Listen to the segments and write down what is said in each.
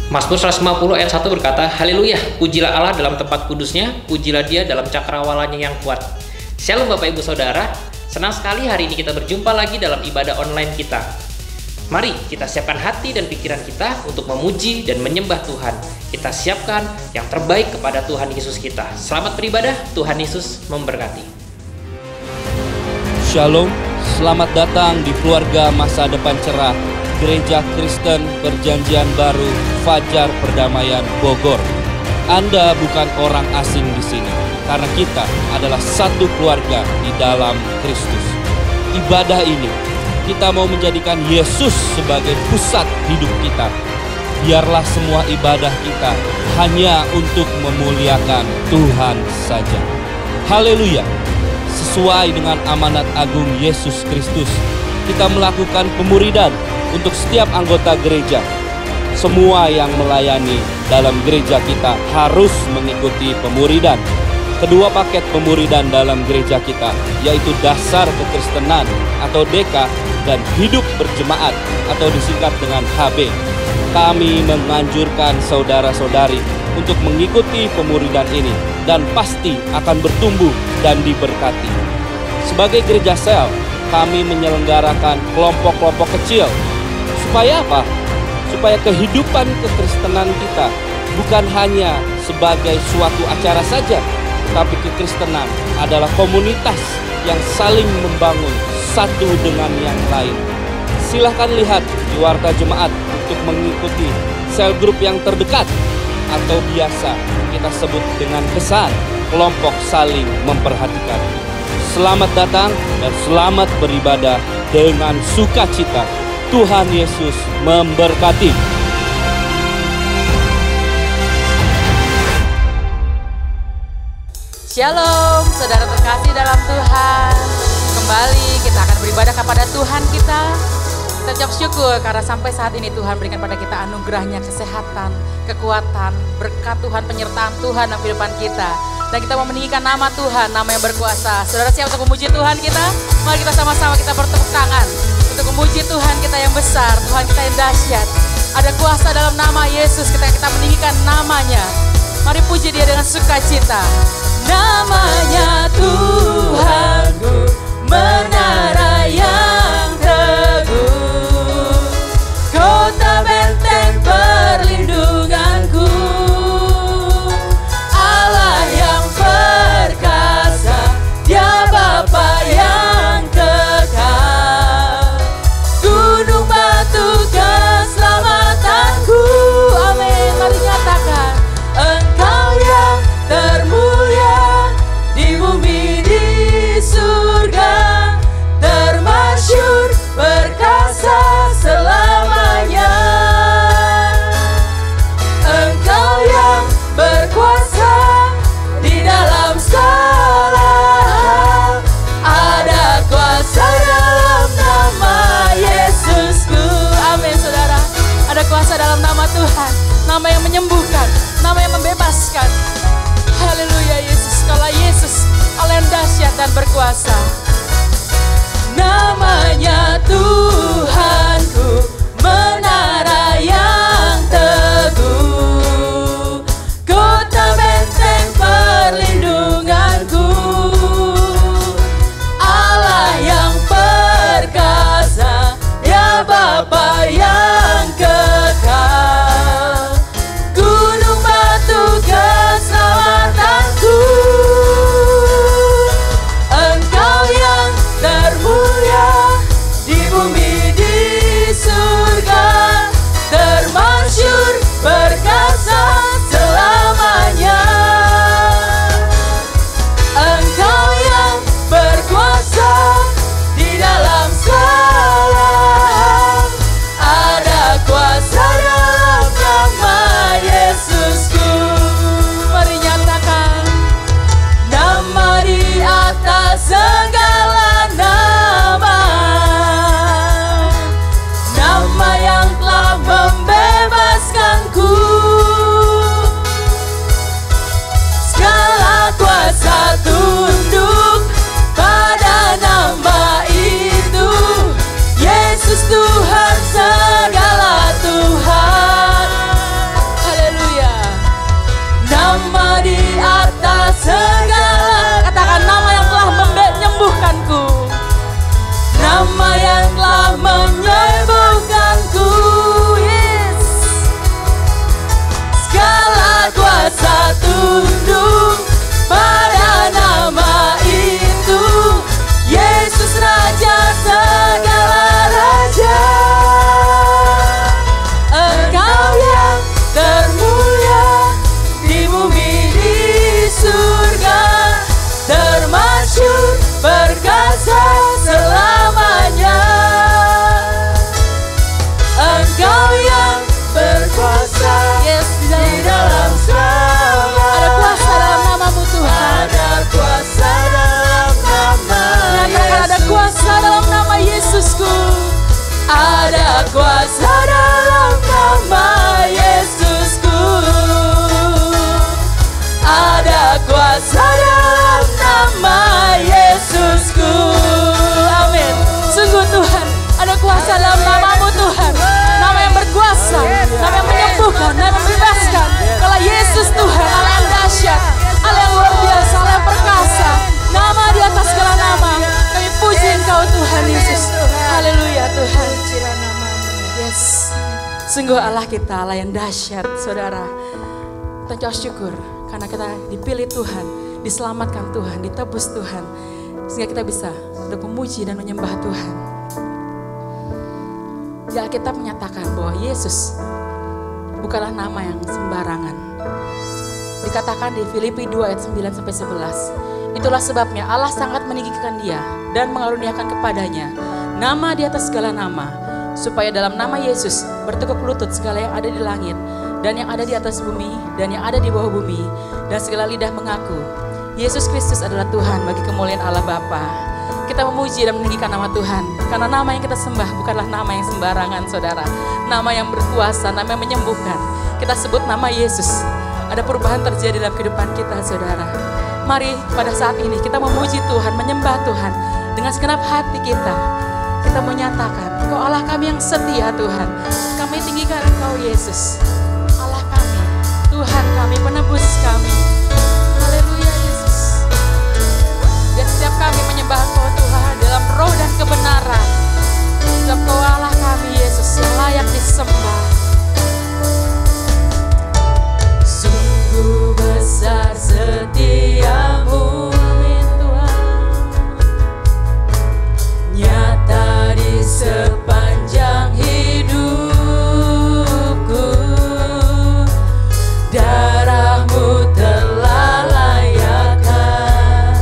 Mazmur 150 ayat 1 berkata, Haleluya, pujilah Allah dalam tempat kudusnya, pujilah dia dalam cakrawalanya yang kuat. Shalom Bapak Ibu Saudara, senang sekali hari ini kita berjumpa lagi dalam ibadah online kita. Mari kita siapkan hati dan pikiran kita untuk memuji dan menyembah Tuhan. Kita siapkan yang terbaik kepada Tuhan Yesus kita. Selamat beribadah, Tuhan Yesus memberkati. Shalom, selamat datang di keluarga masa depan cerah Gereja Kristen Perjanjian Baru Fajar Perdamaian Bogor. Anda bukan orang asing di sini, karena kita adalah satu keluarga di dalam Kristus. Ibadah ini, kita mau menjadikan Yesus sebagai pusat hidup kita. Biarlah semua ibadah kita hanya untuk memuliakan Tuhan saja. Haleluya! Sesuai dengan amanat agung Yesus Kristus, kita melakukan pemuridan untuk setiap anggota gereja. Semua yang melayani dalam gereja kita harus mengikuti pemuridan. Kedua paket pemuridan dalam gereja kita, yaitu dasar kekristenan atau DK dan hidup berjemaat atau disingkat dengan HB. Kami menganjurkan saudara-saudari untuk mengikuti pemuridan ini dan pasti akan bertumbuh dan diberkati. Sebagai gereja sel, kami menyelenggarakan kelompok-kelompok kecil. Supaya apa? Supaya kehidupan kekristenan kita bukan hanya sebagai suatu acara saja, tapi kekristenan adalah komunitas yang saling membangun satu dengan yang lain. Silahkan lihat di warta jemaat untuk mengikuti sel grup yang terdekat, atau biasa kita sebut dengan kesan kelompok saling memperhatikan. Selamat datang dan selamat beribadah dengan sukacita. Tuhan Yesus memberkati. Shalom, saudara terkasih dalam Tuhan. Kembali kita akan beribadah kepada Tuhan kita. Kita ucap syukur karena sampai saat ini Tuhan berikan pada kita anugerahnya, kesehatan, kekuatan, berkat Tuhan, penyertaan Tuhan dalam kehidupan kita. Dan kita mau meninggikan nama Tuhan, nama yang berkuasa. Saudara siap untuk memuji Tuhan kita? Mari kita sama-sama kita bertepuk tangan untuk memuji Tuhan kita yang besar, Tuhan kita yang dahsyat. Ada kuasa dalam nama Yesus, kita meninggikan namanya. Mari puji dia dengan sukacita. Namanya Tuhanku, menara yang teguh, kota benteng perlindunganku, Allah yang perkasa, Dia Bapa yang kekal, gunung batu keselamatanku. Amin. Mari nyatakan, Engkau yang termulia di bumi di surga, termasyhur perkasa selamanya. Engkau yang berkuasa di dalam segala hal, ada kuasa dalam nama Yesusku. Amin saudara, ada kuasa dalam nama Tuhan, nama yang menyembuhkan, nama yang membebaskan. Haleluya Yesus, kalau Yesus Allah yang dahsyat dan berkuasa. Namanya Tuhanku, menara yang teguh, kota benteng perlindunganku, Allah yang perkasa, Ya Bapa yang kekal, gunung batu keselamatanku, Engkau yang termulia di bumi di kuasa dalam nama Yesusku. Ada kuasa dalam nama Yesusku. Amin. Sungguh Tuhan, ada kuasa dalam namamu Tuhan. Nama yang berkuasa, nama yang menyembuhkan, nama yang membebaskan. Kalau Yesus Tuhan, Allah yang dahsyat, Allah yang luar biasa, Allah yang perkasa. Nama di atas segala nama. Kami puji Engkau Tuhan Yesus. Haleluya Tuhan. Yes. Sungguh Allah kita, Allah yang dahsyat, saudara. Kita ucap syukur karena kita dipilih Tuhan, diselamatkan Tuhan, ditebus Tuhan. Sehingga kita bisa untuk memuji dan menyembah Tuhan. Di Alkitab menyatakan bahwa Yesus bukanlah nama yang sembarangan. Dikatakan di Filipi 2 ayat 9-11. Itulah sebabnya Allah sangat meninggikan dia dan mengaruniakan kepadanya nama di atas segala nama, supaya dalam nama Yesus bertekuk lutut segala yang ada di langit dan yang ada di atas bumi dan yang ada di bawah bumi, dan segala lidah mengaku Yesus Kristus adalah Tuhan bagi kemuliaan Allah Bapa. Kita memuji dan meninggikan nama Tuhan, karena nama yang kita sembah bukanlah nama yang sembarangan saudara. Nama yang berkuasa, nama yang menyembuhkan. Kita sebut nama Yesus. Ada perubahan terjadi dalam kehidupan kita saudara. Mari pada saat ini kita memuji Tuhan, menyembah Tuhan dengan segenap hati kita. Kita menyatakan, Engkau Allah kami yang setia Tuhan. Kami tinggikan Engkau Yesus, Allah kami, Tuhan kami, penebus kami. Haleluya Yesus. Dan setiap kami menyembah Engkau Tuhan dalam roh dan kebenaran. Sebab Engkau Allah kami Yesus yang layak disembah. Sungguh besar setiamu Tuhan, nyata di sepanjang hidupku. Darahmu telah layakkan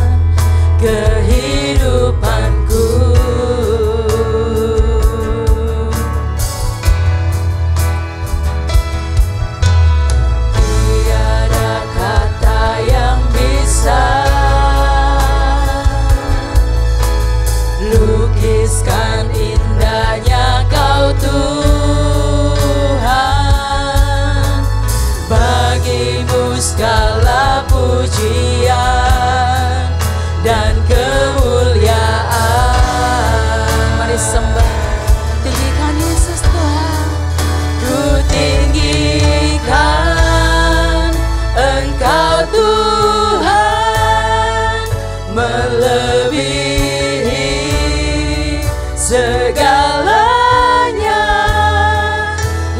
kehidupanku. Tiada kata yang bisa lukiskan indahnya Kau Tuhan. Bagimu segala pujian dan kemuliaan. Mari sembah, tinggikan Yesus Tuhan. Ku tinggikan Engkau Tuhan, melebihi segalanya,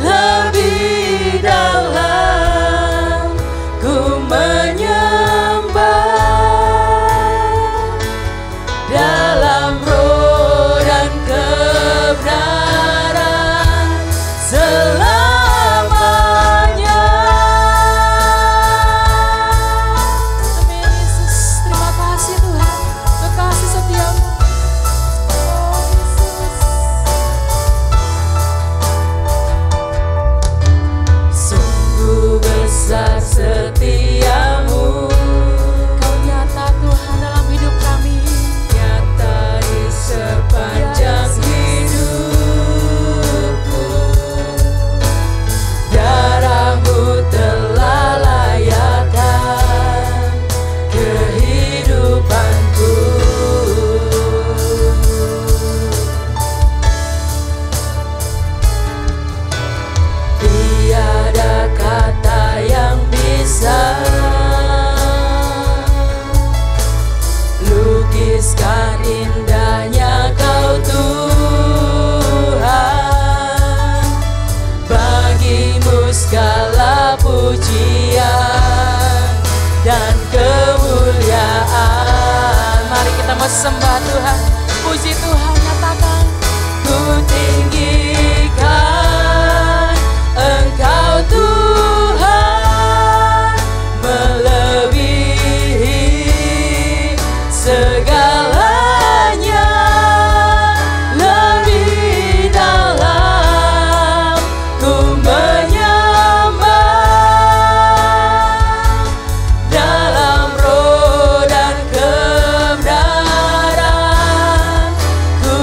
lebih dalam ku menyembah dalam roh dan kebenaran selamanya. Amin Yesus, terima kasih Tuhan, kekasih setiamu. Oh Yesus. Sungguh besar setiamu, Kau nyata Tuhan dalam hidup kami, nyata di sepanjang hidupku. Darahmu telah layakkan kehidupanku. Tiada kata yang bisa lukiskan indahnya Kau Tuhan. Bagimu segala pujian dan kemuliaan. Mari kita mau sembah Tuhan, puji Tuhan, nyatakan ku tinggikan Engkau Tuhan, melebihi segalanya, lebih dalam ku menyembah dalam roh dan kebenaran. Ku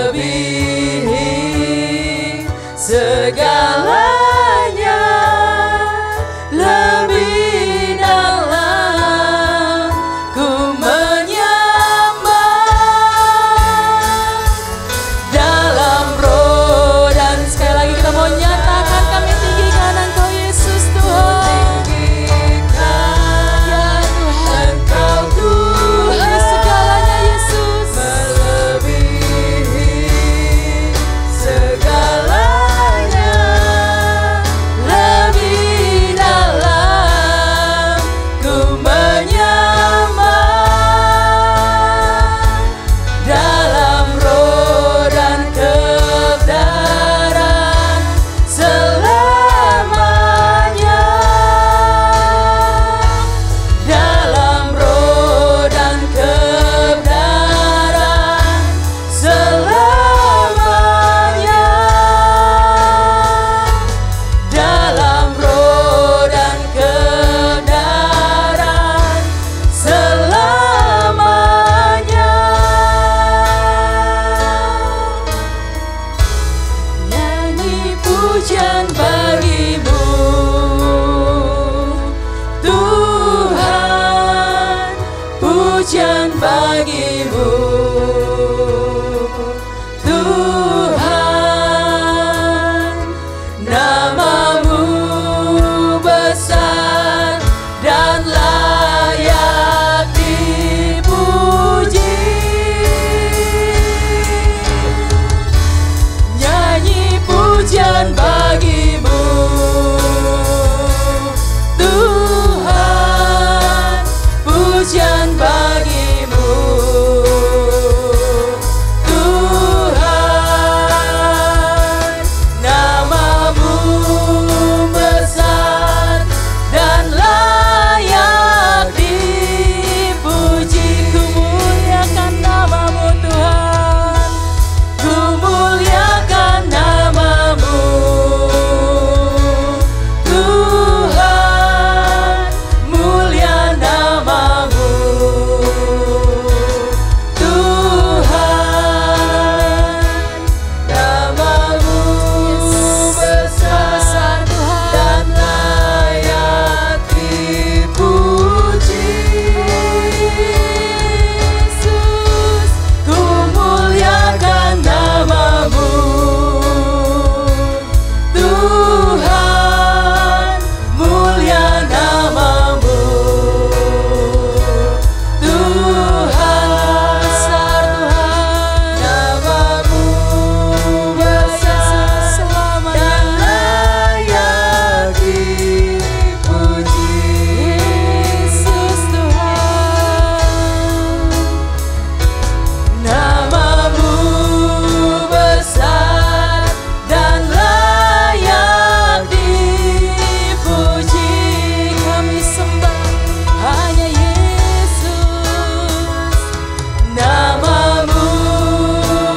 melebihi segalanya, lebih dalam ku menyembah dalam roh. Dan sekali lagi kita mau nyatakan, kami tinggikan Engkau Yesus Tuhan. Ya Tuhan, Engkau Tuhan segalanya Yesus, melebihi segalanya, lebih dalam ku menyembah dalam roh dan kebenaran selamanya, dalam roh dan kebenaran selamanya, dalam roh dan kebenaran selamanya. Nyanyi pujian bagimu Tuhan, pujian bagimu Tuhan, namamu besar dan layak dipuji. Nyanyi pujian bagimu Tuhan, pujian bagimu Tuhan, namamu besar dan layak dipuji. Ku muliakan namamu Tuhan, ku muliakan namamu Tuhan, mulia namamu Tuhan, namamu besar dan layak dipuji. Yesus, ku muliakan namamu Tuhan, mulia namamu Tuhan, besar Tuhan, namamu besar dan layak dipuji. Yesus Tuhan, namamu besar dan layak dipuji. Kami sembah hanya Yesus, namamu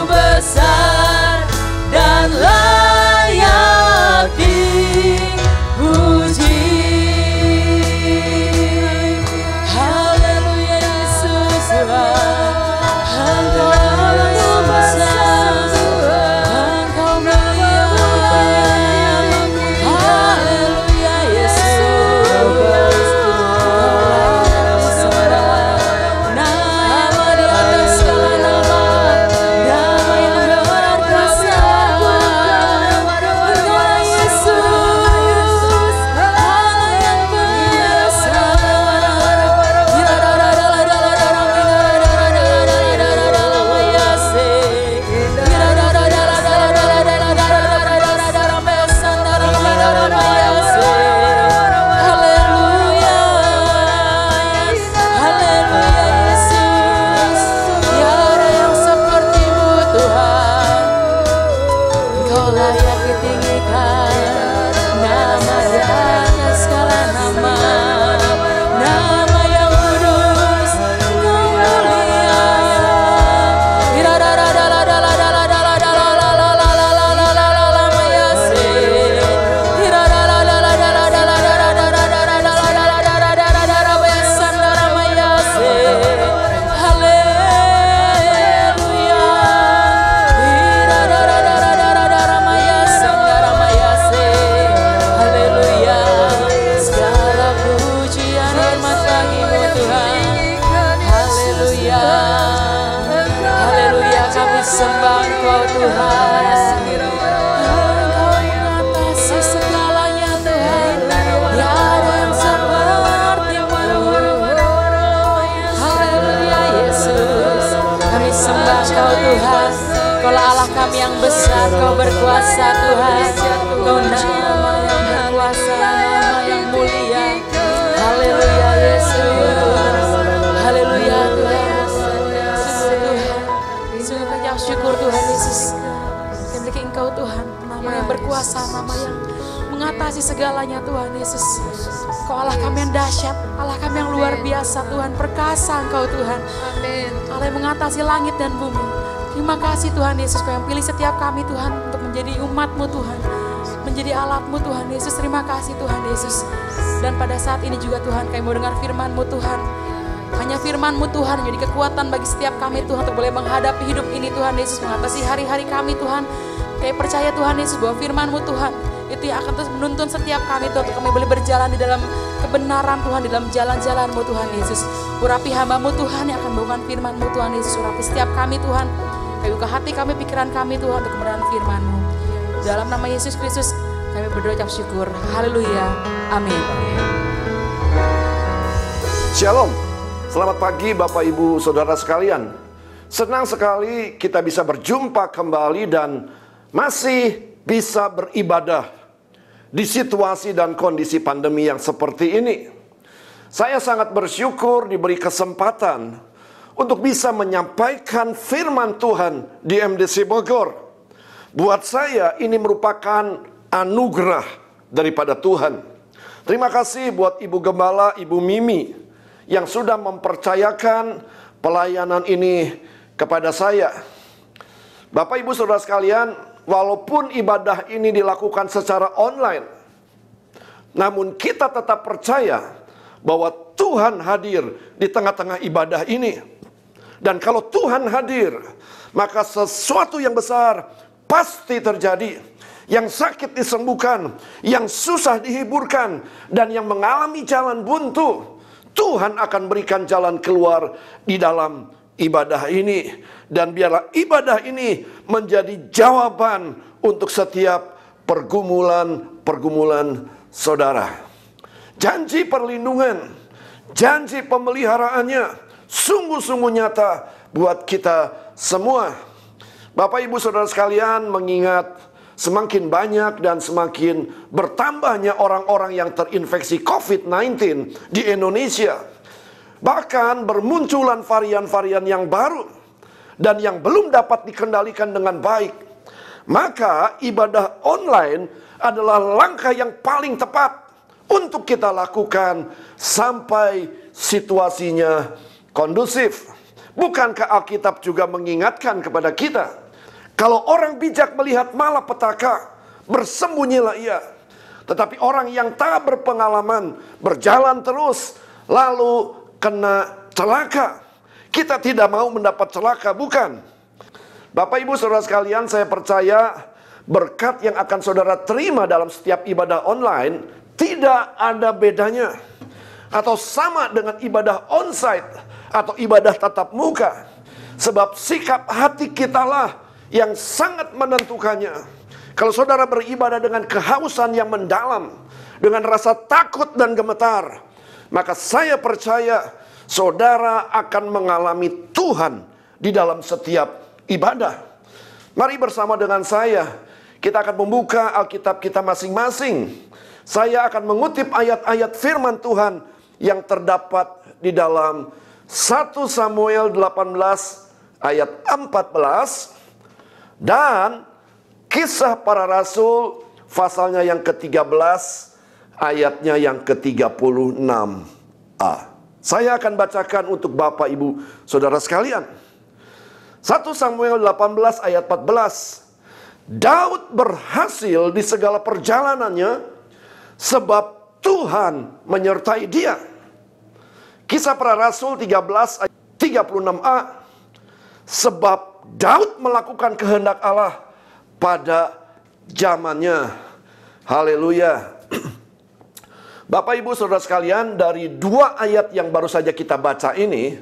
besar dan layak dipuji. Haleluya Yesus Tuhan, Engkau besar, Engkau mulia. Haleluya Yesus, nama di atas segala nama, nama yang berkuasa. Engkau Yesus, Allah yang besar. Haleluya. Engkau Tuhan. Engkau mengatasi segalanya Tuhan. Tiada yang seperti-Mu. Haleluya Yesus. Kami sembah Kau Tuhan. Kaulah Allah kami yang besar, Kau berkuasa Tuhan. Kau nama yang berkuasa, nama yang mulia. Haleluya Yesus. Haleluya Tuhan. Sungguh banyak syukur Tuhan Yesus. Kami memiliki Engkau Tuhan, nama yang berkuasa, nama yang mengatasi segalanya Tuhan Yesus. Kau Allah kami yang dahsyat, Allah kami yang luar biasa Tuhan, perkasa Engkau Tuhan. Allah yang mengatasi langit dan bumi. Terima kasih Tuhan Yesus, Kau yang pilih setiap kami Tuhan untuk menjadi umat-Mu Tuhan, menjadi alat-Mu Tuhan Yesus. Terima kasih Tuhan Yesus. Dan pada saat ini juga Tuhan, kami mau dengar firman-Mu Tuhan. Hanya firman-Mu Tuhan menjadi kekuatan bagi setiap kami Tuhan untuk boleh menghadapi hidup ini Tuhan Yesus, mengatasi hari-hari kami Tuhan. Kami percaya Tuhan Yesus bahwa firman-Mu Tuhan itu yang akan terus menuntun setiap kami Tuhan untuk kami boleh berjalan di dalam kebenaran Tuhan, di dalam jalan-jalan-Mu Tuhan Yesus. Urapi hamba-Mu Tuhan yang akan membawakan firman-Mu Tuhan Yesus. Urapi setiap kami Tuhan. Kami buka hati kami, pikiran kami Tuhan untuk kebenaran firman-Mu. Dalam nama Yesus Kristus kami berdoa ucap syukur. Haleluya. Amin. Shalom. Selamat pagi Bapak Ibu Saudara sekalian. Senang sekali kita bisa berjumpa kembali dan masih bisa beribadah di situasi dan kondisi pandemi yang seperti ini. Saya sangat bersyukur diberi kesempatan untuk bisa menyampaikan firman Tuhan di MDC Bogor. Buat saya ini merupakan anugerah daripada Tuhan. Terima kasih buat Ibu Gembala, Ibu Mimi yang sudah mempercayakan pelayanan ini kepada saya. Bapak Ibu Saudara sekalian, walaupun ibadah ini dilakukan secara online, namun kita tetap percaya bahwa Tuhan hadir di tengah-tengah ibadah ini. Dan kalau Tuhan hadir, maka sesuatu yang besar pasti terjadi. Yang sakit disembuhkan, yang susah dihiburkan, dan yang mengalami jalan buntu, Tuhan akan berikan jalan keluar di dalam ibadah ini. Dan biarlah ibadah ini menjadi jawaban untuk setiap pergumulan saudara. Janji perlindungan, janji pemeliharaannya sungguh-sungguh nyata buat kita semua. Bapak Ibu Saudara sekalian, mengingat semakin banyak dan semakin bertambahnya orang-orang yang terinfeksi COVID-19 di Indonesia. Bahkan bermunculan varian-varian yang baru dan yang belum dapat dikendalikan dengan baik. Maka ibadah online adalah langkah yang paling tepat untuk kita lakukan sampai situasinya kondusif. Bukankah Alkitab juga mengingatkan kepada kita? Kalau orang bijak melihat malapetaka, bersembunyilah ia. Tetapi orang yang tak berpengalaman, berjalan terus, lalu kena celaka. Kita tidak mau mendapat celaka, bukan? Bapak Ibu Saudara sekalian, saya percaya berkat yang akan saudara terima dalam setiap ibadah online tidak ada bedanya atau sama dengan ibadah onsite atau ibadah tatap muka. Sebab sikap hati kitalah yang sangat menentukannya. Kalau saudara beribadah dengan kehausan yang mendalam, dengan rasa takut dan gemetar, maka saya percaya saudara akan mengalami Tuhan di dalam setiap ibadah. Mari bersama dengan saya, kita akan membuka Alkitab kita masing-masing. Saya akan mengutip ayat-ayat firman Tuhan yang terdapat di dalam 1 Samuel 18 ayat 14 dan Kisah Para Rasul pasalnya yang ke-13 ayatnya yang ke-36a. Saya akan bacakan untuk Bapak Ibu Saudara sekalian. 1 Samuel 18 ayat 14. Daud berhasil di segala perjalanannya sebab Tuhan menyertai dia. Kisah Para Rasul 13 ayat 36a. Sebab Daud melakukan kehendak Allah pada zamannya. Haleluya. Bapak Ibu Saudara sekalian, dari dua ayat yang baru saja kita baca ini,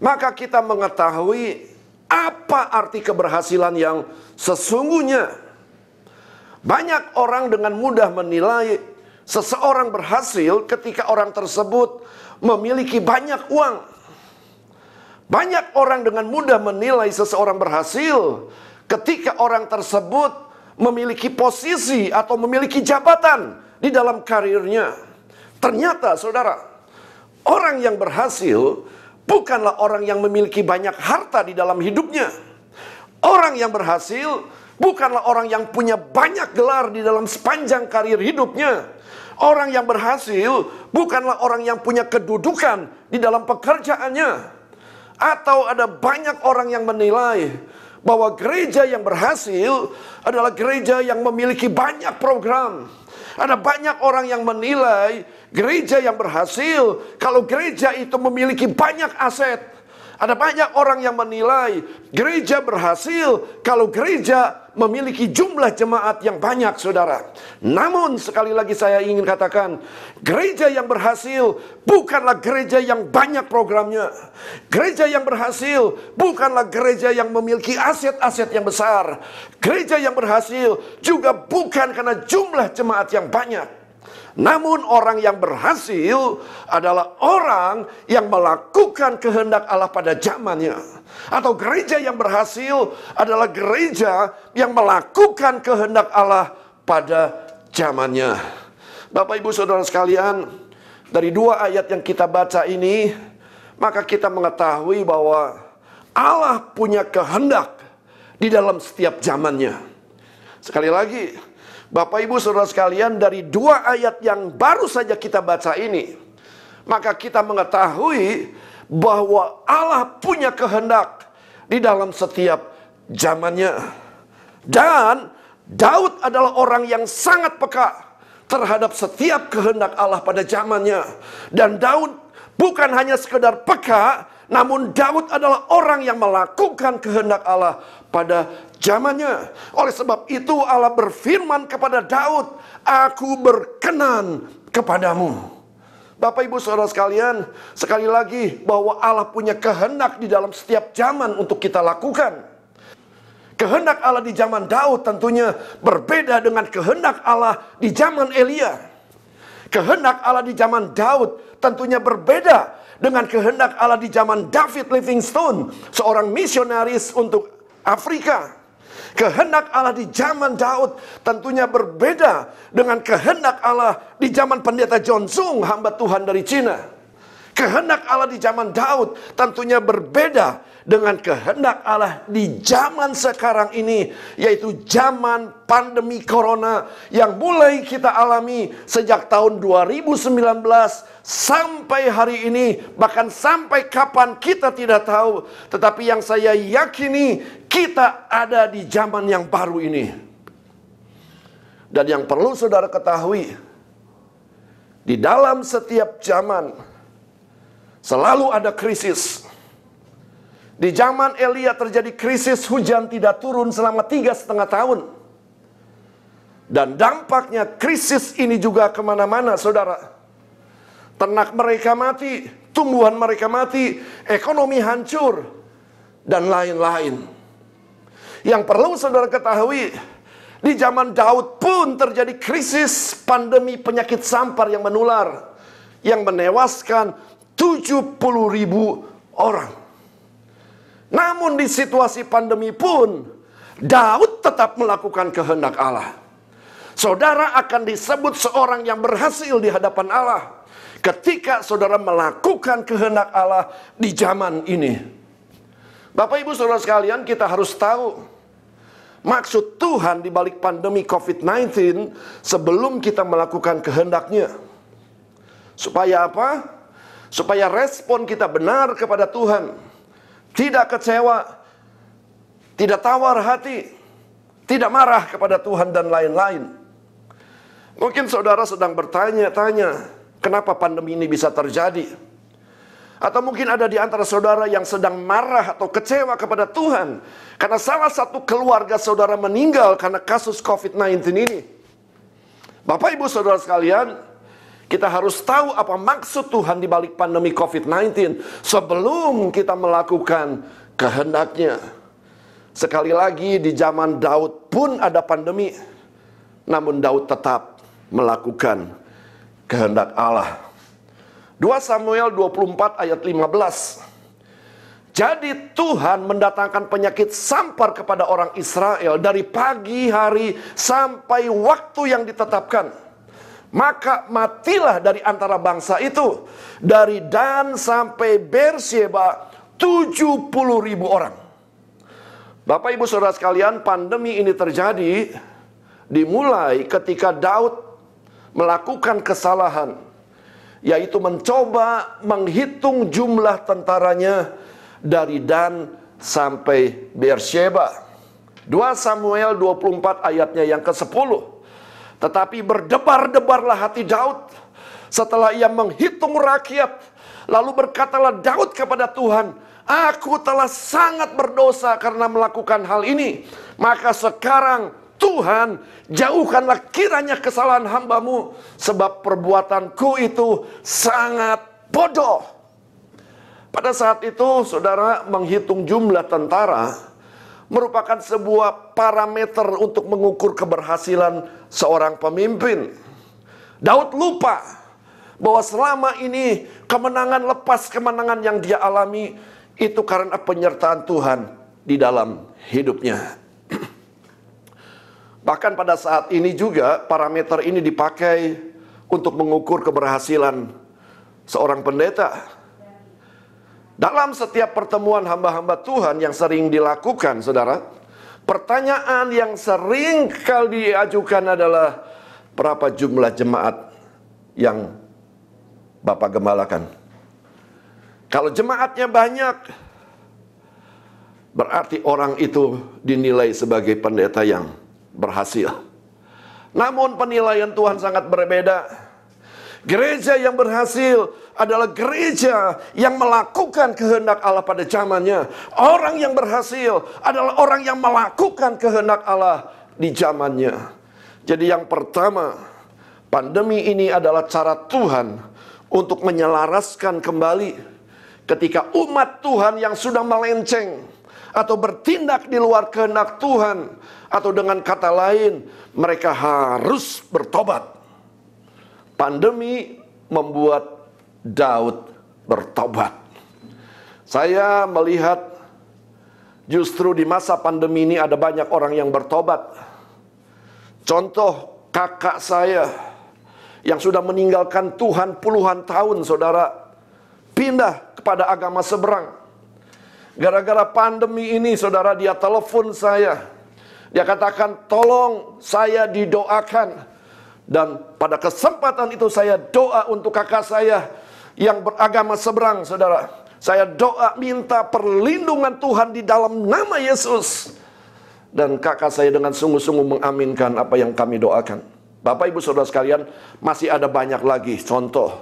maka kita mengetahui Apa arti keberhasilan yang sesungguhnya? Banyak orang dengan mudah menilai seseorang berhasil ketika orang tersebut memiliki banyak uang. Banyak orang dengan mudah menilai seseorang berhasil ketika orang tersebut memiliki posisi atau memiliki jabatan di dalam karirnya. Ternyata saudara, orang yang berhasil bukanlah orang yang memiliki banyak harta di dalam hidupnya. Orang yang berhasil bukanlah orang yang punya banyak gelar di dalam sepanjang karir hidupnya. Orang yang berhasil bukanlah orang yang punya kedudukan di dalam pekerjaannya. Atau ada banyak orang yang menilai bahwa gereja yang berhasil adalah gereja yang memiliki banyak program. Ada banyak orang yang menilai gereja yang berhasil kalau gereja itu memiliki banyak aset. Ada banyak orang yang menilai gereja berhasil kalau gereja memiliki jumlah jemaat yang banyak, saudara. Namun sekali lagi saya ingin katakan, gereja yang berhasil bukanlah gereja yang banyak programnya. Gereja yang berhasil bukanlah gereja yang memiliki aset-aset yang besar. Gereja yang berhasil juga bukan karena jumlah jemaat yang banyak. Namun orang yang berhasil adalah orang yang melakukan kehendak Allah pada zamannya. Atau gereja yang berhasil adalah gereja yang melakukan kehendak Allah pada zamannya. Bapak ibu saudara sekalian, dari dua ayat yang kita baca ini, maka kita mengetahui bahwa Allah punya kehendak di dalam setiap zamannya. Sekali lagi, Bapak ibu saudara sekalian, dari dua ayat yang baru saja kita baca ini, maka kita mengetahui bahwa Allah punya kehendak di dalam setiap zamannya. Dan Daud adalah orang yang sangat peka terhadap setiap kehendak Allah pada zamannya. Dan Daud bukan hanya sekedar peka, namun Daud adalah orang yang melakukan kehendak Allah pada zamannya. Oleh sebab itu Allah berfirman kepada Daud, "Aku berkenan kepadamu." Bapak ibu saudara sekalian, sekali lagi bahwa Allah punya kehendak di dalam setiap zaman untuk kita lakukan. Kehendak Allah di zaman Daud tentunya berbeda dengan kehendak Allah di zaman Elia. Kehendak Allah di zaman Daud tentunya berbeda dengan kehendak Allah di zaman David Livingstone, seorang misionaris untuk Afrika. Kehendak Allah di zaman Daud tentunya berbeda dengan kehendak Allah di zaman pendeta John Sung, hamba Tuhan dari Cina. Kehendak Allah di zaman Daud tentunya berbeda dengan kehendak Allah di zaman sekarang ini, yaitu zaman pandemi corona yang mulai kita alami sejak tahun 2019 sampai hari ini, bahkan sampai kapan kita tidak tahu. Tetapi yang saya yakini, kita ada di zaman yang baru ini. Dan yang perlu saudara ketahui, di dalam setiap zaman selalu ada krisis. Di zaman Elia terjadi krisis, hujan tidak turun selama 3,5 tahun. Dan dampaknya krisis ini juga kemana-mana, saudara. Ternak mereka mati, tumbuhan mereka mati, ekonomi hancur, dan lain-lain. Yang perlu saudara ketahui, di zaman Daud pun terjadi krisis pandemi penyakit sampar yang menular, yang menewaskan 70.000 orang. Namun di situasi pandemi pun, Daud tetap melakukan kehendak Allah. Saudara akan disebut seorang yang berhasil di hadapan Allah ketika saudara melakukan kehendak Allah di zaman ini. Bapak ibu saudara sekalian, kita harus tahu maksud Tuhan di balik pandemi COVID-19 sebelum kita melakukan kehendaknya. Supaya apa? Supaya respon kita benar kepada Tuhan. Tidak kecewa, tidak tawar hati, tidak marah kepada Tuhan dan lain-lain. Mungkin saudara sedang bertanya-tanya, kenapa pandemi ini bisa terjadi? Atau mungkin ada di antara saudara yang sedang marah atau kecewa kepada Tuhan karena salah satu keluarga saudara meninggal karena kasus COVID-19 ini. Bapak ibu saudara sekalian, kita harus tahu apa maksud Tuhan di balik pandemi COVID-19 sebelum kita melakukan kehendaknya. Sekali lagi di zaman Daud pun ada pandemi, namun Daud tetap melakukan kehendak Allah. 2 Samuel 24 ayat 15. Jadi Tuhan mendatangkan penyakit sampar kepada orang Israel dari pagi hari sampai waktu yang ditetapkan. Maka matilah dari antara bangsa itu, dari Dan sampai Beersheba 70.000 orang. Bapak ibu saudara sekalian, pandemi ini terjadi dimulai ketika Daud melakukan kesalahan, yaitu mencoba menghitung jumlah tentaranya dari Dan sampai Beersheba. 2 Samuel 24 ayatnya yang ke-10. Tetapi berdebar-debarlah hati Daud setelah ia menghitung rakyat. Lalu berkatalah Daud kepada Tuhan, aku telah sangat berdosa karena melakukan hal ini. Maka sekarang Tuhan, jauhkanlah kiranya kesalahan hamba-Mu, sebab perbuatanku itu sangat bodoh. Pada saat itu, saudara, menghitung jumlah tentara merupakan sebuah parameter untuk mengukur keberhasilan seorang pemimpin. Daud lupa bahwa selama ini kemenangan lepas kemenangan yang dia alami itu karena penyertaan Tuhan di dalam hidupnya. Bahkan pada saat ini juga parameter ini dipakai untuk mengukur keberhasilan seorang pendeta. Dalam setiap pertemuan hamba-hamba Tuhan yang sering dilakukan, saudara, pertanyaan yang sering kali diajukan adalah berapa jumlah jemaat yang Bapak gembalakan. Kalau jemaatnya banyak, berarti orang itu dinilai sebagai pendeta yang berhasil. Namun penilaian Tuhan sangat berbeda. Gereja yang berhasil adalah gereja yang melakukan kehendak Allah pada zamannya. Orang yang berhasil adalah orang yang melakukan kehendak Allah di zamannya. Jadi yang pertama, pandemi ini adalah cara Tuhan untuk menyelaraskan kembali ketika umat Tuhan yang sudah melenceng atau bertindak di luar kehendak Tuhan, atau dengan kata lain, mereka harus bertobat. Pandemi membuat Daud bertobat. Saya melihat justru di masa pandemi ini ada banyak orang yang bertobat. Contoh kakak saya yang sudah meninggalkan Tuhan puluhan tahun, saudara, pindah kepada agama seberang. Gara-gara pandemi ini, saudara, dia telepon saya. Dia katakan, tolong saya didoakan. Dan pada kesempatan itu saya doa untuk kakak saya yang beragama seberang, saudara. Saya doa minta perlindungan Tuhan di dalam nama Yesus. Dan kakak saya dengan sungguh-sungguh mengaminkan apa yang kami doakan. Bapak ibu saudara sekalian, masih ada banyak lagi contoh.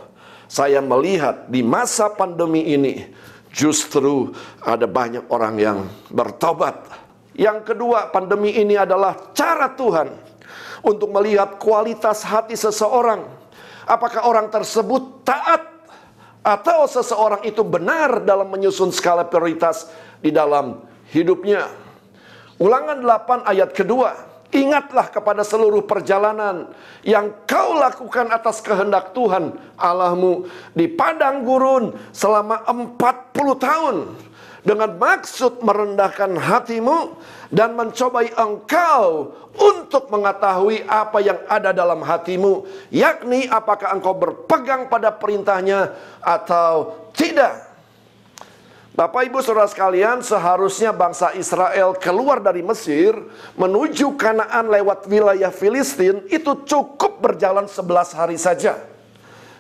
Saya melihat di masa pandemi ini justru ada banyak orang yang bertobat. Yang kedua, pandemi ini adalah cara Tuhan untuk melihat kualitas hati seseorang. Apakah orang tersebut taat, atau seseorang itu benar dalam menyusun skala prioritas di dalam hidupnya. Ulangan 8 ayat kedua. Ingatlah kepada seluruh perjalanan yang kau lakukan atas kehendak Tuhan Allahmu di padang gurun selama 40 tahun. Dengan maksud merendahkan hatimu dan mencobai engkau untuk mengetahui apa yang ada dalam hatimu, yakni apakah engkau berpegang pada perintahnya atau tidak. Bapak ibu saudara sekalian, seharusnya bangsa Israel keluar dari Mesir menuju Kanaan lewat wilayah Filistin itu cukup berjalan 11 hari saja.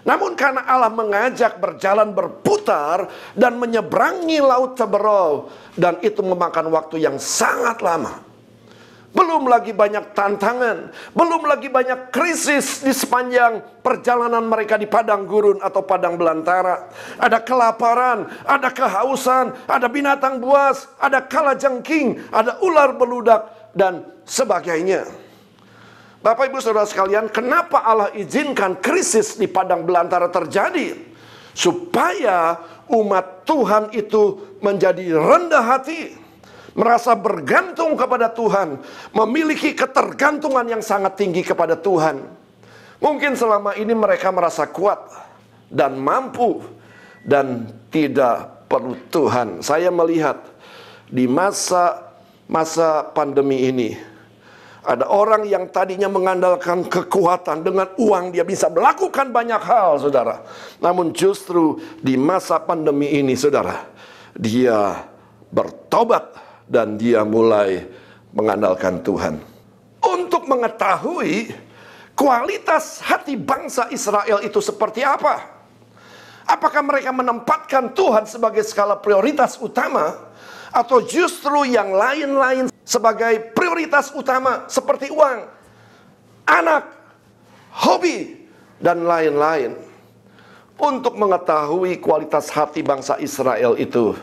Namun karena Allah mengajak berjalan berputar dan menyeberangi Laut Teberau, dan itu memakan waktu yang sangat lama. Belum lagi banyak tantangan, belum lagi banyak krisis di sepanjang perjalanan mereka di padang gurun atau padang belantara. Ada kelaparan, ada kehausan, ada binatang buas, ada kalajengking, ada ular beludak, dan sebagainya. Bapak ibu saudara sekalian, kenapa Allah izinkan krisis di padang belantara terjadi? Supaya umat Tuhan itu menjadi rendah hati, merasa bergantung kepada Tuhan, memiliki ketergantungan yang sangat tinggi kepada Tuhan. Mungkin selama ini mereka merasa kuat dan mampu dan tidak perlu Tuhan. Saya melihat di masa pandemi ini, ada orang yang tadinya mengandalkan kekuatan, dengan uang dia bisa melakukan banyak hal, saudara. Namun justru di masa pandemi ini, saudara, dia bertobat dan dia mulai mengandalkan Tuhan. Untuk mengetahui kualitas hati bangsa Israel itu seperti apa, apakah mereka menempatkan Tuhan sebagai skala prioritas utama, atau justru yang lain-lain sebagai prioritas utama seperti uang, anak, hobi, dan lain-lain. Untuk mengetahui kualitas hati bangsa Israel itu,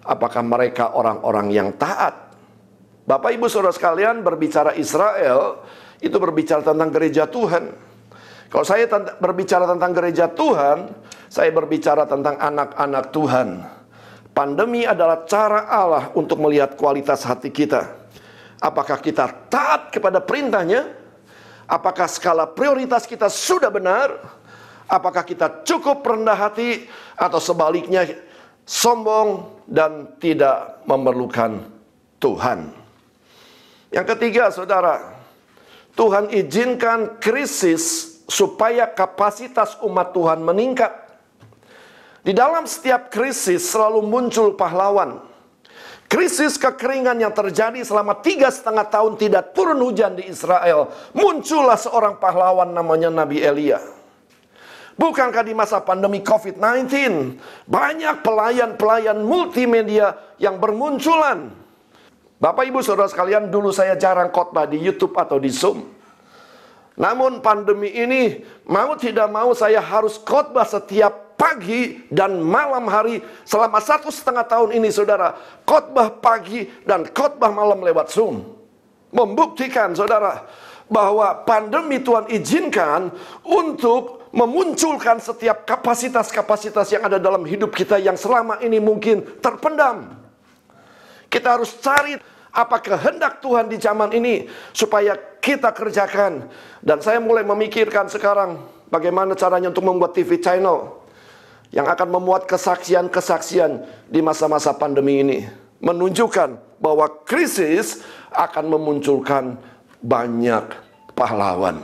apakah mereka orang-orang yang taat? Bapak Ibu Saudara sekalian, berbicara Israel itu berbicara tentang gereja Tuhan. Kalau saya berbicara tentang gereja Tuhan, saya berbicara tentang anak-anak Tuhan. Pandemi adalah cara Allah untuk melihat kualitas hati kita. Apakah kita taat kepada perintahnya? Apakah skala prioritas kita sudah benar? Apakah kita cukup rendah hati? Atau sebaliknya sombong dan tidak memerlukan Tuhan? Yang ketiga, saudara, Tuhan izinkan krisis supaya kapasitas umat Tuhan meningkat. Di dalam setiap krisis selalu muncul pahlawan. Krisis kekeringan yang terjadi selama 3,5 tahun tidak turun hujan di Israel, muncullah seorang pahlawan namanya Nabi Elia. Bukankah di masa pandemi COVID-19 banyak pelayan-pelayan multimedia yang bermunculan? Bapak Ibu Saudara sekalian, dulu saya jarang khotbah di YouTube atau di Zoom. Namun pandemi ini, mau tidak mau saya harus khotbah setiap pagi dan malam hari selama 1,5 tahun ini, saudara. Khotbah pagi dan khotbah malam lewat Zoom. Membuktikan, saudara, bahwa pandemi Tuhan izinkan untuk memunculkan setiap kapasitas-kapasitas yang ada dalam hidup kita yang selama ini mungkin terpendam. Kita harus cari apa kehendak Tuhan di zaman ini supaya kita kerjakan. Dan saya mulai memikirkan sekarang bagaimana caranya untuk membuat TV channel yang akan memuat kesaksian-kesaksian di masa-masa pandemi ini, menunjukkan bahwa krisis akan memunculkan banyak pahlawan.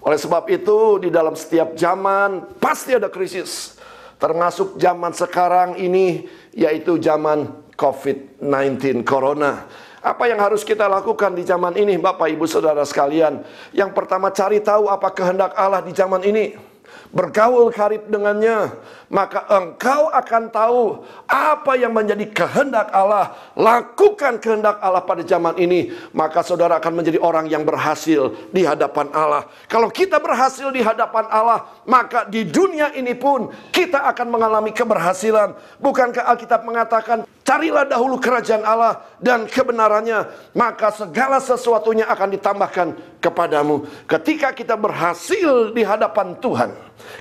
Oleh sebab itu, di dalam setiap zaman pasti ada krisis, termasuk zaman sekarang ini, yaitu zaman COVID-19, Corona. Apa yang harus kita lakukan di zaman ini, Bapak Ibu Saudara sekalian? Yang pertama, cari tahu apa kehendak Allah di zaman ini. Bergaul karib dengannya, maka engkau akan tahu apa yang menjadi kehendak Allah. Lakukan kehendak Allah pada zaman ini, maka saudara akan menjadi orang yang berhasil di hadapan Allah. Kalau kita berhasil di hadapan Allah, maka di dunia ini pun kita akan mengalami keberhasilan. Bukankah Alkitab mengatakan, carilah dahulu kerajaan Allah dan kebenarannya, maka segala sesuatunya akan ditambahkan kepadamu. Ketika kita berhasil di hadapan Tuhan,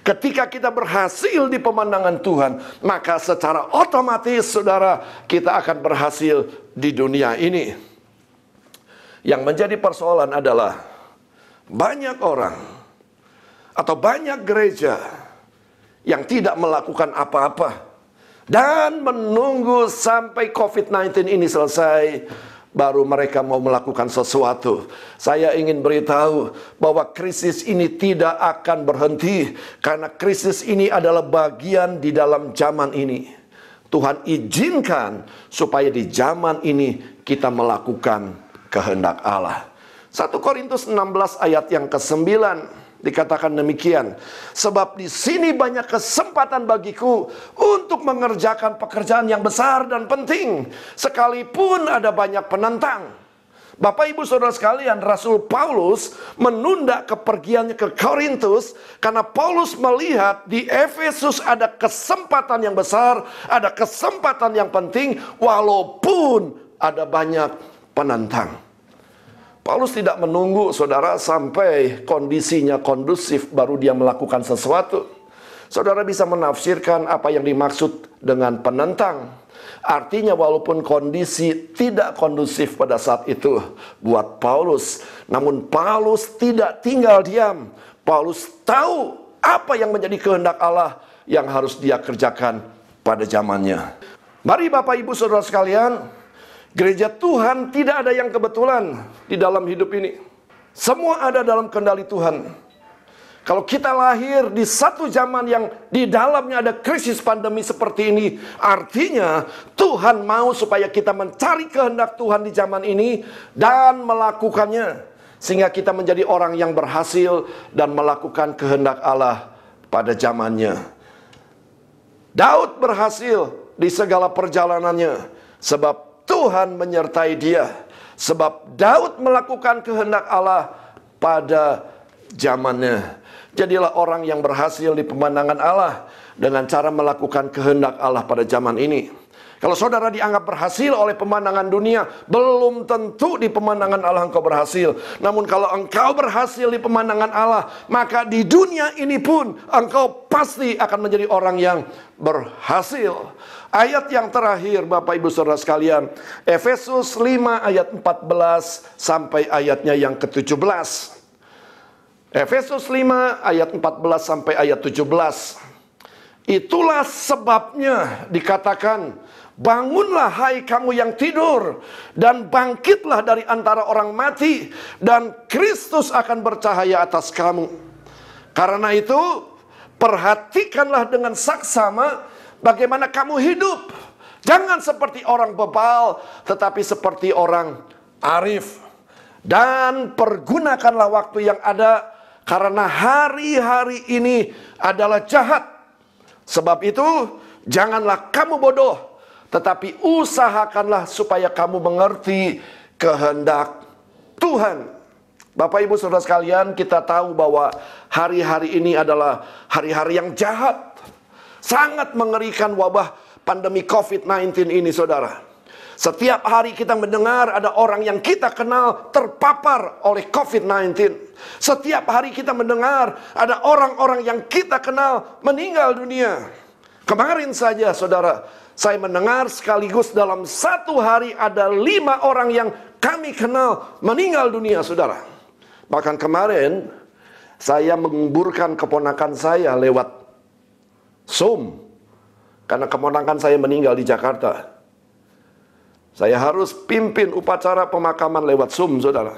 ketika kita berhasil di pemandangan Tuhan, maka secara otomatis, saudara, kita akan berhasil di dunia ini. Yang menjadi persoalan adalah banyak orang atau banyak gereja yang tidak melakukan apa-apa dan menunggu sampai COVID-19 ini selesai, baru mereka mau melakukan sesuatu. Saya ingin beritahu bahwa krisis ini tidak akan berhenti, karena krisis ini adalah bagian di dalam zaman ini. Tuhan izinkan supaya di zaman ini kita melakukan kehendak Allah. 1 Korintus 16 ayat yang ke-9 dikatakan demikian, sebab di sini banyak kesempatan bagiku untuk mengerjakan pekerjaan yang besar dan penting, sekalipun ada banyak penentang. Bapak Ibu Saudara sekalian, Rasul Paulus menunda kepergiannya ke Korintus karena Paulus melihat di Efesus ada kesempatan yang besar, ada kesempatan yang penting, walaupun ada banyak penentang. Paulus tidak menunggu, saudara, sampai kondisinya kondusif baru dia melakukan sesuatu. saudara bisa menafsirkan apa yang dimaksud dengan penentang. Artinya walaupun kondisi tidak kondusif pada saat itu buat Paulus, namun Paulus tidak tinggal diam. Paulus tahu apa yang menjadi kehendak Allah yang harus dia kerjakan pada zamannya. Mari Bapak Ibu Saudara sekalian, gereja Tuhan tidak ada yang kebetulan di dalam hidup ini. Semua ada dalam kendali Tuhan. Kalau kita lahir di satu zaman yang di dalamnya ada krisis pandemi seperti ini, artinya Tuhan mau supaya kita mencari kehendak Tuhan di zaman ini dan melakukannya, sehingga kita menjadi orang yang berhasil dan melakukan kehendak Allah pada zamannya. Daud berhasil di segala perjalanannya sebab Tuhan menyertai dia, sebab Daud melakukan kehendak Allah pada zamannya. Jadilah orang yang berhasil di pemandangan Allah dengan cara melakukan kehendak Allah pada zaman ini. Kalau saudara dianggap berhasil oleh pemandangan dunia, belum tentu di pemandangan Allah engkau berhasil. Namun kalau engkau berhasil di pemandangan Allah, maka di dunia ini pun engkau pasti akan menjadi orang yang berhasil. Ayat yang terakhir Bapak Ibu Saudara sekalian, Efesus 5 ayat 14 sampai ayatnya yang ke-17. Efesus 5 ayat 14 sampai ayat 17. Itulah sebabnya dikatakan, bangunlah hai kamu yang tidur, dan bangkitlah dari antara orang mati, dan Kristus akan bercahaya atas kamu. Karena itu, perhatikanlah dengan saksama bagaimana kamu hidup. Jangan seperti orang bebal, tetapi seperti orang arif. Dan pergunakanlah waktu yang ada, karena hari-hari ini adalah jahat. Sebab itu, janganlah kamu bodoh, tetapi usahakanlah supaya kamu mengerti kehendak Tuhan. Bapak Ibu Saudara sekalian, kita tahu bahwa hari-hari ini adalah hari-hari yang jahat. Sangat mengerikan wabah pandemi COVID-19 ini, saudara. Setiap hari kita mendengar ada orang yang kita kenal terpapar oleh COVID-19. Setiap hari kita mendengar ada orang-orang yang kita kenal meninggal dunia. Kemarin saja, saudara, saya mendengar sekaligus dalam satu hari ada 5 orang yang kami kenal meninggal dunia, saudara. Bahkan kemarin saya menguburkan keponakan saya lewat Zoom, karena keponakan saya meninggal di Jakarta. Saya harus pimpin upacara pemakaman lewat Zoom, saudara.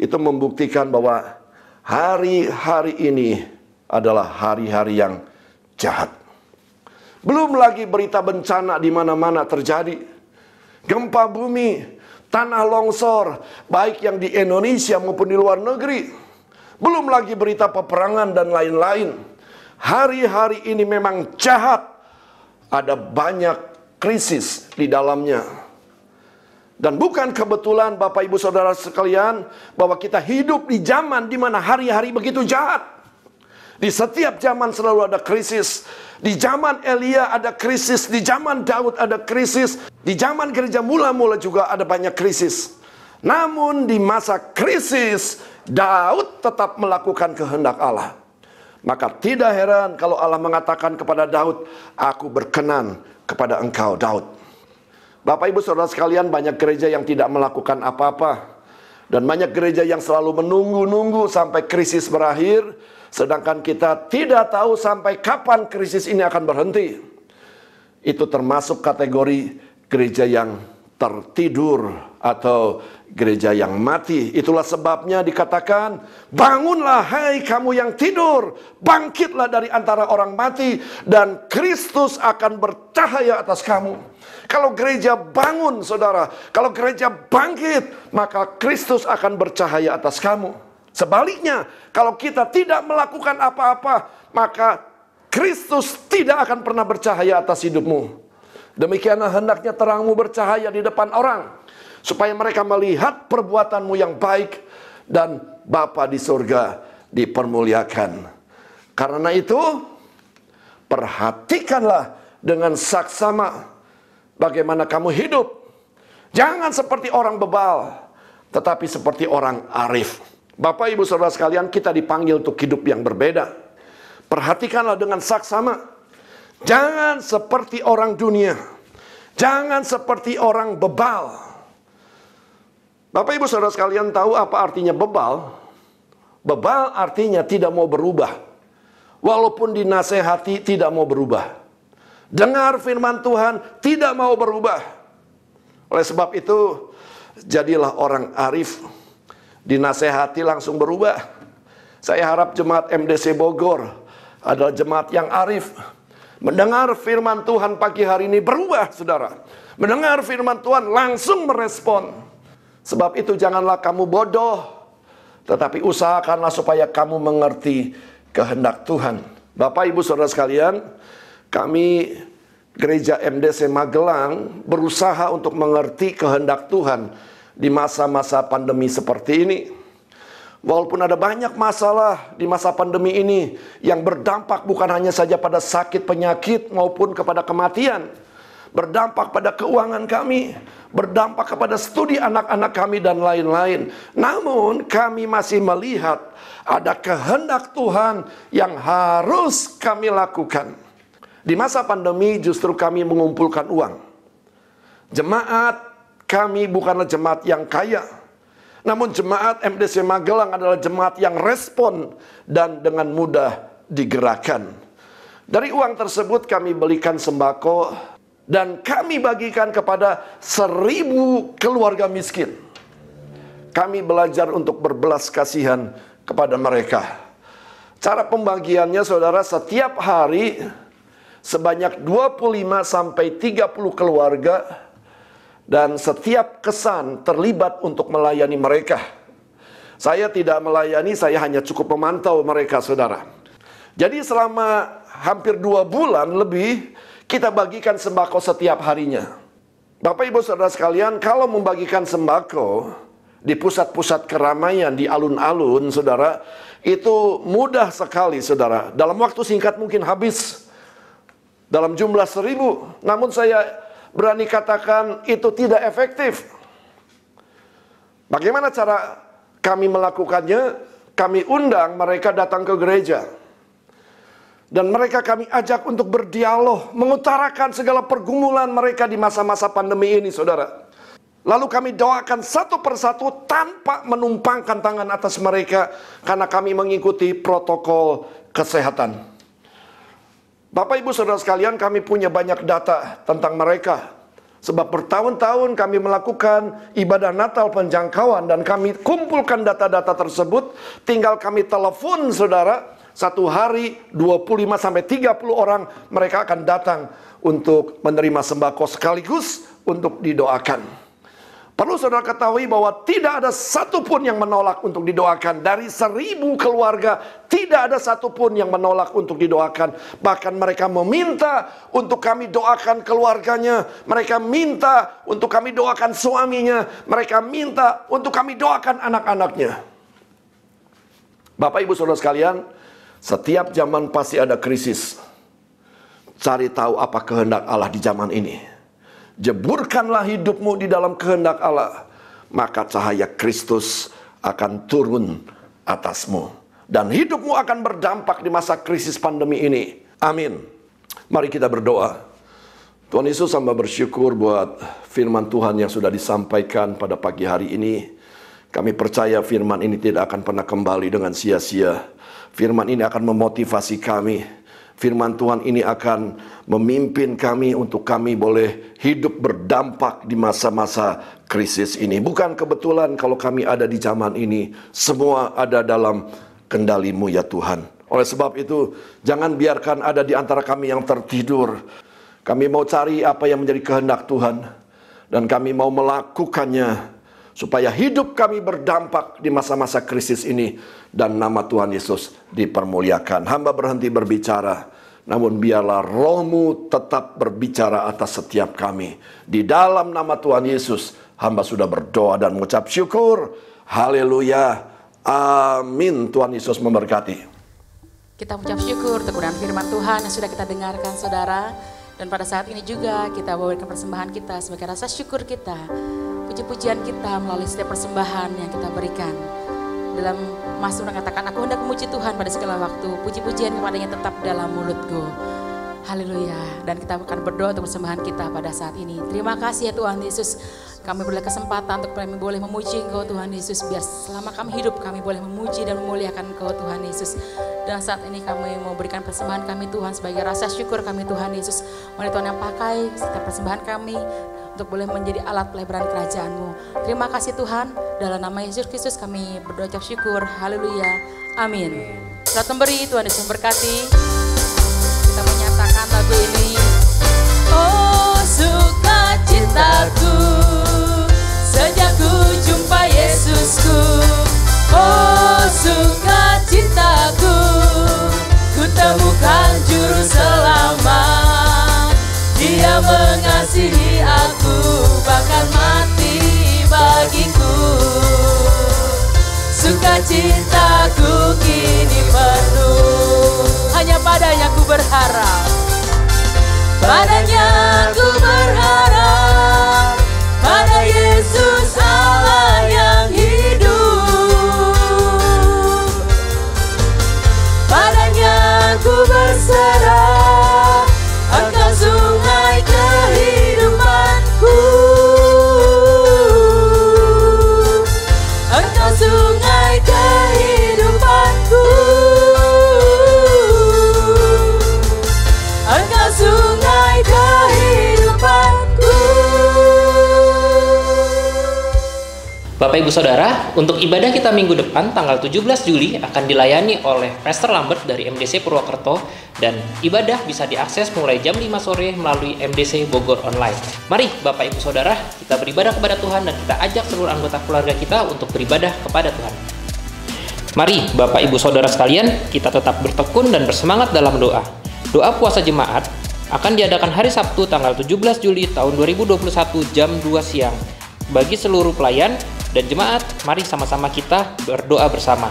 Itu membuktikan bahwa hari-hari ini adalah hari-hari yang jahat. Belum lagi berita bencana di mana-mana terjadi. Gempa bumi, tanah longsor, baik yang di Indonesia maupun di luar negeri. Belum lagi berita peperangan dan lain-lain. Hari-hari ini memang jahat. Ada banyak krisis di dalamnya. Dan bukan kebetulan Bapak Ibu Saudara sekalian bahwa kita hidup di zaman di mana hari-hari begitu jahat. Di setiap zaman selalu ada krisis. Di zaman Elia ada krisis, di zaman Daud ada krisis, di zaman gereja mula-mula juga ada banyak krisis. Namun di masa krisis Daud tetap melakukan kehendak Allah. Maka tidak heran kalau Allah mengatakan kepada Daud, aku berkenan kepada engkau Daud. Bapak Ibu Saudara sekalian, banyak gereja yang tidak melakukan apa-apa. Dan banyak gereja yang selalu menunggu-nunggu sampai krisis berakhir. Sedangkan kita tidak tahu sampai kapan krisis ini akan berhenti. Itu termasuk kategori gereja yang tertidur atau gereja yang mati. Itulah sebabnya dikatakan, bangunlah hai kamu yang tidur, bangkitlah dari antara orang mati, dan Kristus akan bercahaya atas kamu. Kalau gereja bangun, saudara, kalau gereja bangkit, maka Kristus akan bercahaya atas kamu. Sebaliknya, kalau kita tidak melakukan apa-apa, maka Kristus tidak akan pernah bercahaya atas hidupmu. Demikianlah hendaknya terangmu bercahaya di depan orang, supaya mereka melihat perbuatanmu yang baik, dan Bapa di surga dipermuliakan. Karena itu, perhatikanlah dengan saksama bagaimana kamu hidup. Jangan seperti orang bebal, tetapi seperti orang arif. Bapak Ibu Saudara sekalian, kita dipanggil untuk hidup yang berbeda. Perhatikanlah dengan saksama. Jangan seperti orang dunia. Jangan seperti orang bebal. Bapak ibu saudara sekalian tahu apa artinya bebal? Bebal artinya tidak mau berubah. Walaupun dinasehati tidak mau berubah. Dengar firman Tuhan tidak mau berubah. Oleh sebab itu, jadilah orang arif. Dinasehati langsung berubah. Saya harap jemaat MDC Bogor adalah jemaat yang arif. Mendengar firman Tuhan pagi hari ini berubah, saudara. Mendengar firman Tuhan langsung merespon. Sebab itu janganlah kamu bodoh, tetapi usahakanlah supaya kamu mengerti kehendak Tuhan. Bapak ibu saudara sekalian, kami Gereja MDC Magelang berusaha untuk mengerti kehendak Tuhan di masa-masa pandemi seperti ini. Walaupun ada banyak masalah di masa pandemi ini yang berdampak bukan hanya saja pada sakit penyakit maupun kepada kematian. Berdampak pada keuangan kami, berdampak kepada studi anak-anak kami dan lain-lain. Namun kami masih melihat ada kehendak Tuhan yang harus kami lakukan. Di masa pandemi justru kami mengumpulkan uang. Jemaat kami bukanlah jemaat yang kaya. Namun jemaat MDC Magelang adalah jemaat yang respon dan dengan mudah digerakkan. Dari uang tersebut kami belikan sembako dan kami bagikan kepada 1.000 keluarga miskin. Kami belajar untuk berbelas kasihan kepada mereka. Cara pembagiannya saudara, setiap hari sebanyak 25 sampai 30 keluarga. Dan setiap kesan terlibat untuk melayani mereka. Saya tidak melayani, saya hanya cukup memantau mereka, saudara. Jadi selama hampir 2 bulan lebih, kita bagikan sembako setiap harinya. Bapak ibu saudara sekalian, kalau membagikan sembako di pusat-pusat keramaian, di alun-alun, saudara, itu mudah sekali, saudara. Dalam waktu singkat mungkin habis. Dalam jumlah 1.000. Namun saya berani katakan itu tidak efektif. Bagaimana cara kami melakukannya? Kami undang mereka datang ke gereja. Dan mereka kami ajak untuk berdialog, mengutarakan segala pergumulan mereka di masa-masa pandemi ini, saudara. Lalu kami doakan satu persatu tanpa menumpangkan tangan atas mereka, karena kami mengikuti protokol kesehatan. Bapak ibu saudara sekalian, kami punya banyak data tentang mereka. Sebab bertahun-tahun kami melakukan ibadah Natal penjangkauan dan kami kumpulkan data-data tersebut. Tinggal kami telepon saudara, satu hari 25 sampai 30 orang mereka akan datang untuk menerima sembako sekaligus untuk didoakan. Perlu saudara ketahui bahwa tidak ada satupun yang menolak untuk didoakan. Dari 1.000 keluarga, tidak ada satupun yang menolak untuk didoakan. Bahkan mereka meminta untuk kami doakan keluarganya. Mereka minta untuk kami doakan suaminya. Mereka minta untuk kami doakan anak-anaknya. Bapak ibu saudara sekalian, setiap zaman pasti ada krisis. Cari tahu apa kehendak Allah di zaman ini. Jeburkanlah hidupmu di dalam kehendak Allah, maka cahaya Kristus akan turun atasmu. Dan hidupmu akan berdampak di masa krisis pandemi ini. Amin. Mari kita berdoa. Tuhan Yesus, hamba bersyukur buat firman Tuhan yang sudah disampaikan pada pagi hari ini. Kami percaya firman ini tidak akan pernah kembali dengan sia-sia. Firman ini akan memotivasi kami. Firman Tuhan ini akan memimpin kami untuk kami boleh hidup berdampak di masa-masa krisis ini. Bukan kebetulan kalau kami ada di zaman ini. Semua ada dalam kendali-Mu ya Tuhan. Oleh sebab itu, jangan biarkan ada di antara kami yang tertidur. Kami mau cari apa yang menjadi kehendak Tuhan. Dan kami mau melakukannya. Supaya hidup kami berdampak di masa-masa krisis ini. Dan nama Tuhan Yesus dipermuliakan. Hamba berhenti berbicara. Namun biarlah Roh-Mu tetap berbicara atas setiap kami. Di dalam nama Tuhan Yesus, hamba sudah berdoa dan mengucap syukur. Haleluya. Amin. Tuhan Yesus memberkati. Kita mengucap syukur kebenaran firman Tuhan yang sudah kita dengarkan saudara. Dan pada saat ini juga kita bawakan persembahan kita sebagai rasa syukur kita. Puji-pujian kita melalui setiap persembahan yang kita berikan. dalam Mazmur mengatakan, aku hendak memuji Tuhan pada segala waktu, puji-pujian kepadanya tetap dalam mulutku. Haleluya. Dan kita akan berdoa untuk persembahan kita pada saat ini. Terima kasih ya Tuhan Yesus. Kami boleh kesempatan untuk kami boleh memuji Engkau Tuhan Yesus. Biar selama kami hidup kami boleh memuji dan memuliakan Engkau Tuhan Yesus. Dan saat ini kami mau berikan persembahan kami Tuhan sebagai rasa syukur kami Tuhan Yesus. Mari Tuhan yang pakai setiap persembahan kami untuk boleh menjadi alat pelebaran kerajaan-Mu. Terima kasih Tuhan. Dalam nama Yesus Kristus kami berdoa ucap syukur. Haleluya. Amin. Selamat memberi, Tuhan Yesus memberkati. Kita menyatakan lagu ini. Oh sukacitaku sejak ku jumpa Yesusku. Oh sukacitaku ku temukan juru selamat. Dia mengasihi aku bahkan mati bagiku. Sukacitaku kini penuh. Hanya padanya ku berharap. Padanya ku berharap. Pada Yesus Allah yang hidup. Padanya ku berserah. Engkau sungai kehidupanku. Engkau sungai kehidupanku. Engkau sungai kehidupanku. Bapak Ibu Saudara, untuk ibadah kita minggu depan tanggal 17 Juli akan dilayani oleh Pastor Lambert dari MDC Purwokerto, dan ibadah bisa diakses mulai jam 5 sore melalui MDC Bogor Online. Mari Bapak Ibu Saudara, kita beribadah kepada Tuhan dan kita ajak seluruh anggota keluarga kita untuk beribadah kepada Tuhan. Mari Bapak Ibu Saudara sekalian, kita tetap bertekun dan bersemangat dalam doa. Doa puasa jemaat akan diadakan hari Sabtu tanggal 17 Juli tahun 2021 jam 2 siang. Bagi seluruh pelayan dan jemaat, mari sama-sama kita berdoa bersama.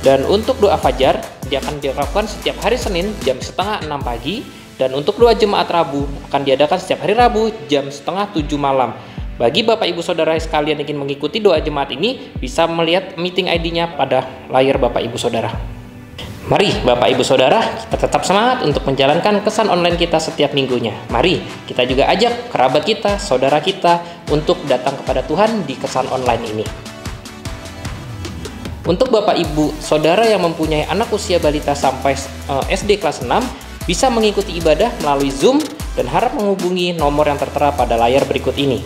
Dan untuk doa fajar, dia akan dilakukan setiap hari Senin jam 5:30 pagi. Dan untuk doa jemaat Rabu akan diadakan setiap hari Rabu jam 6:30 malam. Bagi Bapak Ibu Saudara sekalian yang ingin mengikuti doa jemaat ini, bisa melihat meeting ID-nya pada layar Bapak Ibu Saudara. Mari Bapak Ibu Saudara, kita tetap semangat untuk menjalankan kesan online kita setiap minggunya. Mari kita juga ajak kerabat kita, saudara kita untuk datang kepada Tuhan di kesan online ini. Untuk Bapak Ibu Saudara yang mempunyai anak usia balita sampai SD kelas 6, bisa mengikuti ibadah melalui Zoom dan harap menghubungi nomor yang tertera pada layar berikut ini.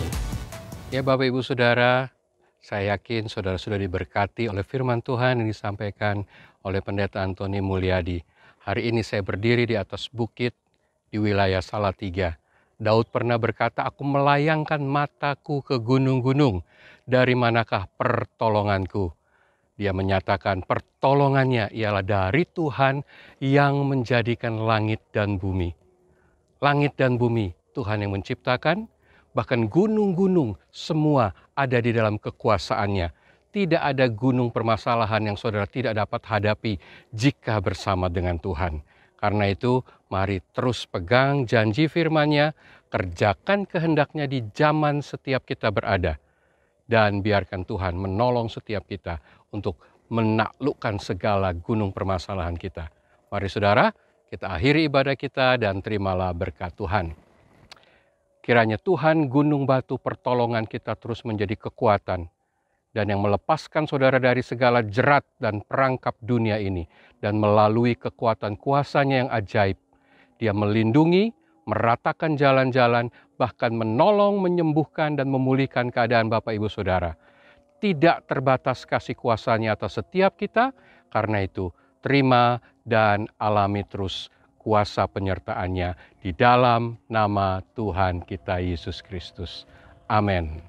Ya Bapak Ibu Saudara, saya yakin saudara sudah diberkati oleh firman Tuhan yang disampaikan oleh Pendeta Antoni Mulyadi. Hari ini saya berdiri di atas bukit di wilayah Salatiga. Daud pernah berkata, aku melayangkan mataku ke gunung-gunung, dari manakah pertolonganku? Dia menyatakan pertolongannya ialah dari Tuhan yang menjadikan langit dan bumi. Langit dan bumi Tuhan yang menciptakan, bahkan gunung-gunung semua ada di dalam kekuasaannya. Tidak ada gunung permasalahan yang saudara tidak dapat hadapi jika bersama dengan Tuhan. Karena itu, mari terus pegang janji firman-Nya, kerjakan kehendaknya di zaman setiap kita berada. Dan biarkan Tuhan menolong setiap kita untuk menaklukkan segala gunung permasalahan kita. Mari saudara, kita akhiri ibadah kita dan terimalah berkat Tuhan. Kiranya Tuhan gunung batu pertolongan kita terus menjadi kekuatan, dan yang melepaskan saudara dari segala jerat dan perangkap dunia ini, dan melalui kekuatan kuasa-Nya yang ajaib, Dia melindungi, meratakan jalan-jalan, bahkan menolong, menyembuhkan, dan memulihkan keadaan Bapak Ibu Saudara. Tidak terbatas kasih kuasa-Nya atas setiap kita, karena itu terima dan alami terus kuasa penyertaan-Nya di dalam nama Tuhan kita Yesus Kristus. Amin.